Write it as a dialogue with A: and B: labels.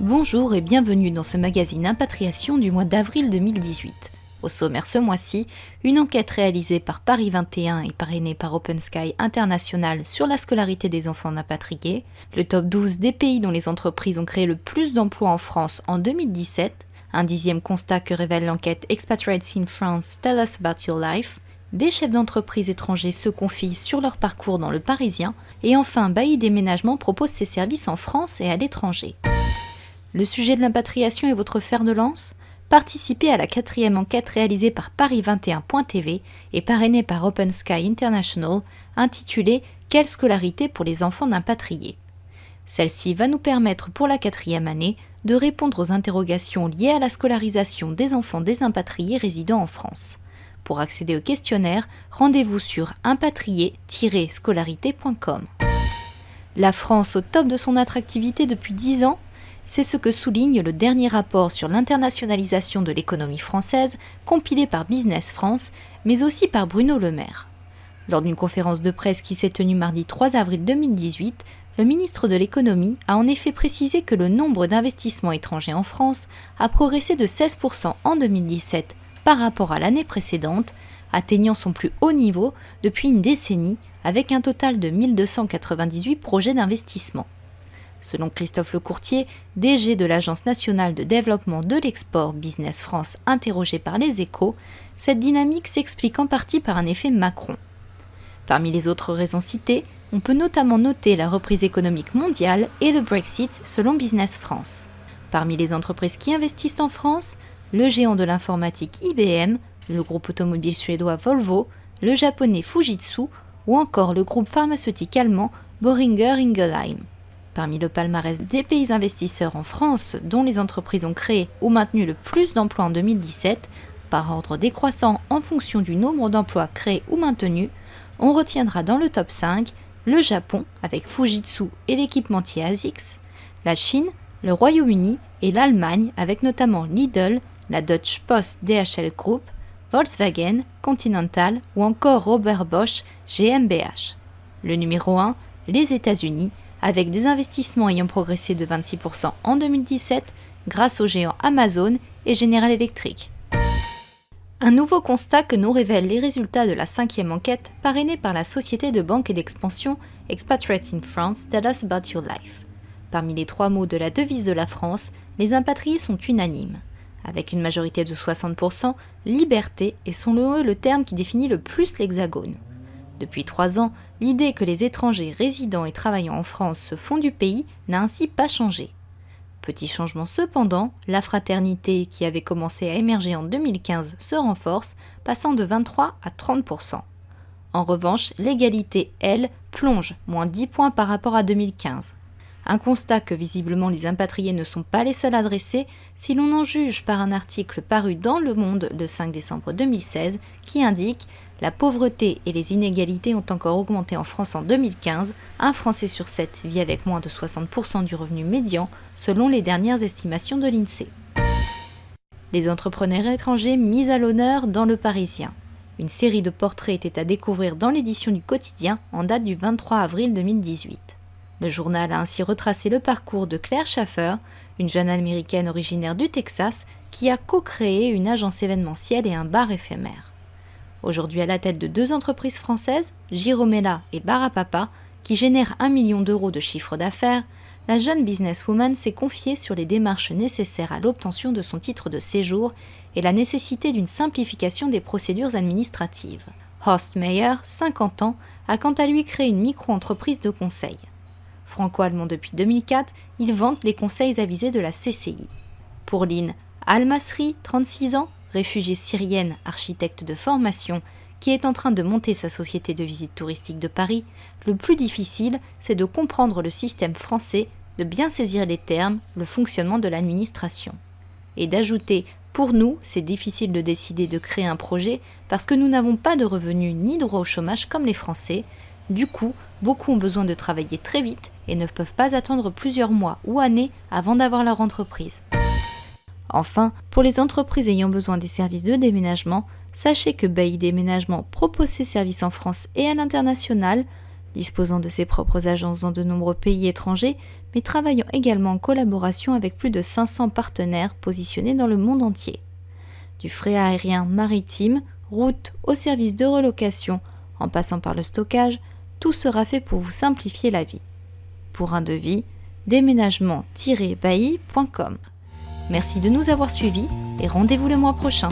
A: Bonjour et bienvenue dans ce magazine Impatriation du mois d'avril 2018. Au sommaire ce mois-ci, une enquête réalisée par Paris 21 et parrainée par Open Sky International sur la scolarité des enfants d'impatriés, le top 12 des pays dont les entreprises ont créé le plus d'emplois en France en 2017, un 10e constat que révèle l'enquête Expatriates in France Tell Us About Your Life, des chefs d'entreprise étrangers se confient sur leur parcours dans le Parisien, et enfin Bailly Déménagement propose ses services en France et à l'étranger. Le sujet de l'impatriation est votre fer de lance ? Participez à la 4e enquête réalisée par Paris21.tv et parrainée par Open Sky International, intitulée « Quelle scolarité pour les enfants d'impatriés ?» Celle-ci va nous permettre pour la 4e année de répondre aux interrogations liées à la scolarisation des enfants des impatriés résidant en France. Pour accéder au questionnaire, rendez-vous sur impatrié-scolarité.com. La France au top de son attractivité depuis 10 ans ? C'est ce que souligne le dernier rapport sur l'internationalisation de l'économie française, compilé par Business France, mais aussi par Bruno Le Maire. Lors d'une conférence de presse qui s'est tenue mardi 3 avril 2018, le ministre de l'économie a en effet précisé que le nombre d'investissements étrangers en France a progressé de 16% en 2017 par rapport à l'année précédente, atteignant son plus haut niveau depuis une décennie avec un total de 1298 projets d'investissement. Selon Christophe Lecourtier, DG de l'Agence nationale de développement de l'export Business France interrogé par Les Échos, cette dynamique s'explique en partie par un effet Macron. Parmi les autres raisons citées, on peut notamment noter la reprise économique mondiale et le Brexit selon Business France. Parmi les entreprises qui investissent en France, le géant de l'informatique IBM, le groupe automobile suédois Volvo, le japonais Fujitsu ou encore le groupe pharmaceutique allemand Boehringer Ingelheim. Parmi le palmarès des pays investisseurs en France, dont les entreprises ont créé ou maintenu le plus d'emplois en 2017, par ordre décroissant en fonction du nombre d'emplois créés ou maintenus, on retiendra dans le top 5 le Japon avec Fujitsu et l'équipementier ASICS, la Chine, le Royaume-Uni et l'Allemagne avec notamment Lidl, la Deutsche Post DHL Group, Volkswagen, Continental ou encore Robert Bosch GmbH. Le numéro 1, les États-Unis, avec des investissements ayant progressé de 26% en 2017 grâce aux géants Amazon et General Electric. Un nouveau constat que nous révèlent les résultats de la 5e enquête parrainée par la société de banque et d'expansion Expatriates in France Tell Us About Your Life. Parmi les 3 mots de la devise de la France, les impatriés sont unanimes. Avec une majorité de 60%, liberté est selon eux le terme qui définit le plus l'Hexagone. Depuis 3 ans, l'idée que les étrangers résidant et travaillant en France se font du pays n'a ainsi pas changé. Petit changement cependant, la fraternité qui avait commencé à émerger en 2015 se renforce, passant de 23 à 30%. En revanche, l'égalité, elle, plonge, moins 10 points par rapport à 2015. Un constat que visiblement les impatriés ne sont pas les seuls à dresser si l'on en juge par un article paru dans Le Monde le 5 décembre 2016 qui indique « La pauvreté et les inégalités ont encore augmenté en France en 2015, un Français sur 7 vit avec moins de 60% du revenu médian selon les dernières estimations de l'INSEE ». Les entrepreneurs étrangers mis à l'honneur dans Le Parisien. Une série de portraits était à découvrir dans l'édition du quotidien en date du 23 avril 2018. Le journal a ainsi retracé le parcours de Claire Schaffer, une jeune américaine originaire du Texas qui a co-créé une agence événementielle et un bar éphémère. Aujourd'hui à la tête de 2 entreprises françaises, Jiromela et Barapapa, qui génèrent 1 million d'euros de chiffre d'affaires, la jeune businesswoman s'est confiée sur les démarches nécessaires à l'obtention de son titre de séjour et la nécessité d'une simplification des procédures administratives. Horst Meyer, 50 ans, a quant à lui créé une micro-entreprise de conseil. Franco-allemand depuis 2004, il vante les conseils avisés de la CCI. Pour Lynn Al-Masri, 36 ans, réfugiée syrienne, architecte de formation, qui est en train de monter sa société de visite touristique de Paris, le plus difficile, c'est de comprendre le système français, de bien saisir les termes, le fonctionnement de l'administration. Et d'ajouter « Pour nous, c'est difficile de décider de créer un projet parce que nous n'avons pas de revenus ni droit au chômage comme les Français. Du coup, beaucoup ont besoin de travailler très vite et ne peuvent pas attendre plusieurs mois ou années avant d'avoir leur entreprise. » Enfin, pour les entreprises ayant besoin des services de déménagement, sachez que Bailly Déménagement propose ses services en France et à l'international, Disposant de ses propres agences dans de nombreux pays étrangers, mais travaillant également en collaboration avec plus de 500 partenaires positionnés dans le monde entier. Du fret aérien, maritime, route, au service de relocation, en passant par le stockage, tout sera fait pour vous simplifier la vie. Pour un devis, déménagement-bailly.com. Merci de nous avoir suivis et rendez-vous le mois prochain.